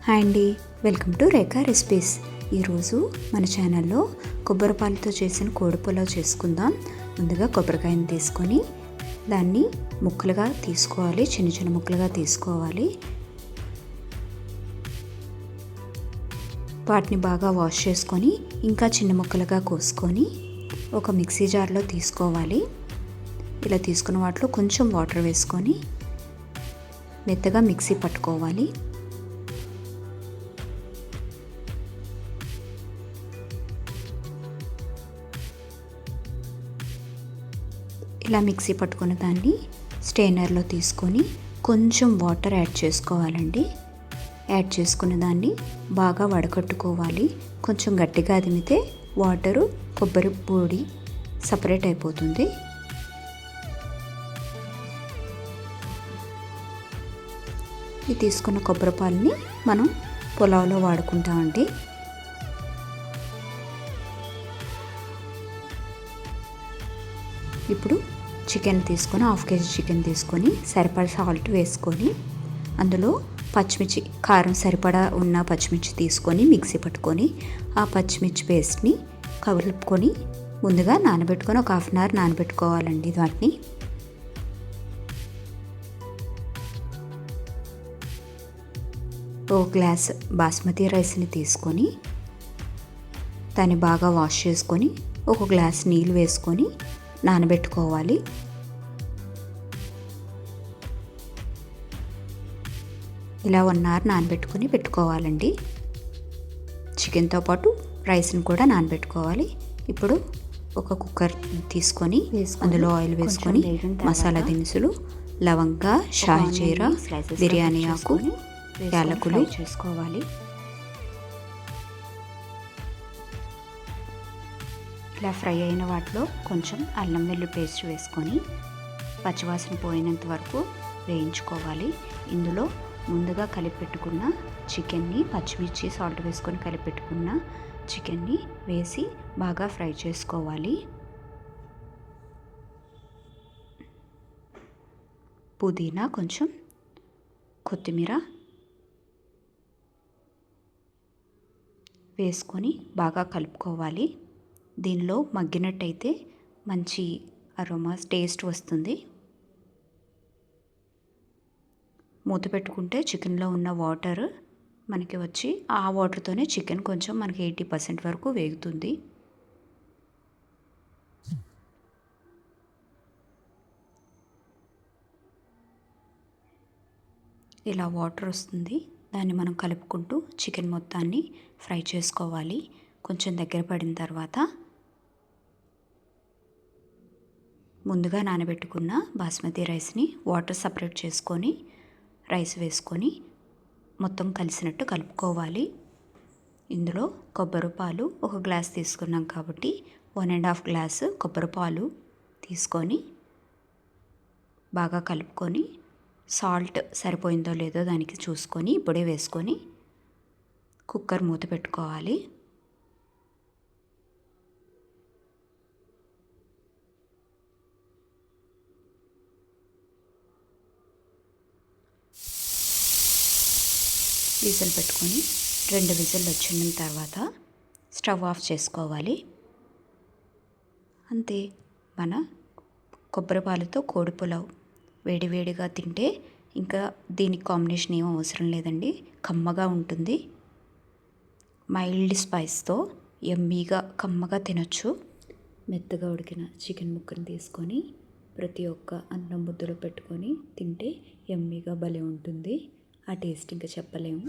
Hi అండి, welcome to Rekha recipes. ఈరోజు మన ఛానల్లో కొబ్బరి పాలతో చేసిన కోడి పులావ్ చేసుకుందాం. ముందుగా కొబ్బరికాయని తీసుకొని దాన్ని ముక్కలుగా తీసుకోవాలి, చిన్న చిన్న ముక్కలుగా తీసుకోవాలి. వాటిని బాగా వాష్ చేసుకొని ఇంకా చిన్న ముక్కలుగా కోసుకొని ఒక మిక్సీ జార్లో తీసుకోవాలి. ఇలా తీసుకున్న వాటిలో కొంచెం వాటర్ వేసుకొని మెత్తగా మిక్సీ పట్టుకోవాలి. ఇలా మిక్సీ పట్టుకున్న దాన్ని స్ట్రైనర్లో తీసుకొని కొంచెం వాటర్ యాడ్ చేసుకోవాలండి. యాడ్ చేసుకున్న దాన్ని బాగా వడకట్టుకోవాలి. కొంచెం గట్టిగా అదిమితే వాటరు కొబ్బరి పొడి సపరేట్ అయిపోతుంది. ఈ తీసుకున్న కొబ్బరి పాలని మనం పులావ్లో వాడుకుంటామండి. ఇప్పుడు చికెన్ తీసుకొని హాఫ్ కేజీ చికెన్ తీసుకొని సరిపడా సాల్ట్ వేసుకొని అందులో పచ్చిమిర్చి కారం సరిపడా ఉన్న పచ్చిమిర్చి తీసుకొని మిక్సీ పట్టుకొని ఆ పచ్చిమిర్చి పేస్ట్ని కలుపుకొని ముందుగా నానబెట్టుకొని ఒక హాఫ్ అన్ అవర్ నానబెట్టుకోవాలండి. వాటిని ఒక గ్లాస్ బాస్మతి రైస్ని తీసుకొని దాన్ని బాగా వాష్ చేసుకొని ఒక గ్లాస్ నీళ్ళు వేసుకొని నానబెట్టుకోవాలి. ఇలా 1 అవర్ నానబెట్టుకొని పెట్టుకోవాలండి. చికెన్తో పాటు రైస్ని కూడా నానబెట్టుకోవాలి. ఇప్పుడు ఒక కుక్కర్ తీసుకొని అందులో ఆయిల్ వేసుకొని మసాలా దినుసులు, లవంగా, షాజీరా, బిర్యానీ ఆకు, యాలకులు చేసుకోవాలి. ఇలా ఫ్రై అయిన వాటిలో కొంచెం అల్లం వెల్లుల్లి పేస్ట్ వేసుకొని పచ్చివాసన పోయినంత వరకు వేయించుకోవాలి. ఇందులో ముందుగా కలిపెట్టుకున్న చికెన్ని పచ్చిమిర్చి సాల్ట్ వేసుకొని కలిపెట్టుకున్న చికెన్ని వేసి బాగా ఫ్రై చేసుకోవాలి. పుదీనా, కొంచెం కొత్తిమీర వేసుకొని బాగా కలుపుకోవాలి. దీనిలో మగ్గినట్టయితే మంచి అరోమా టేస్ట్ వస్తుంది. మూత పెట్టుకుంటే చికెన్లో ఉన్న వాటర్ మనకి వచ్చి ఆ వాటర్తోనే చికెన్ కొంచెం మనకి 80% వరకు వేగుతుంది. ఇలా వాటర్ వస్తుంది. దాన్ని మనం కలుపుకుంటూ చికెన్ మొత్తాన్ని ఫ్రై చేసుకోవాలి. కొంచెం దగ్గర పడిన తర్వాత ముందుగా నానబెట్టుకున్న బాస్మతి రైస్ని వాటర్ సపరేట్ చేసుకొని రైస్ వేసుకొని మొత్తం కలిసినట్టు కలుపుకోవాలి. ఇందులో కొబ్బరి పాలు ఒక గ్లాస్ తీసుకున్నాం కాబట్టి 1.5 గ్లాసు కొబ్బరి పాలు తీసుకొని బాగా కలుపుకొని సాల్ట్ సరిపోయిందో లేదో దానికి చూసుకొని ఇప్పుడే వేసుకొని కుక్కర్ మూత పెట్టుకోవాలి. విజిల్ పెట్టుకొని 2 విజిల్ వచ్చిన తర్వాత స్టవ్ ఆఫ్ చేసుకోవాలి. అంతే, మన కొబ్బరి పాలతో కోడి పులావ్ వేడివేడిగా తింటే ఇంకా దీనికి కాంబినేషన్ ఏం అవసరం లేదండి. కమ్మగా ఉంటుంది. మైల్డ్ స్పైస్తో యమ్మీగా కమ్మగా తినొచ్చు. మెత్తగా ఉడికిన చికెన్ ముక్కను తీసుకొని ప్రతి ఒక్క అన్నం ముద్దలో పెట్టుకొని తింటే యమ్మీగా భలే ఉంటుంది. ఆ టేస్ట్ ఇంకా చెప్పలేము.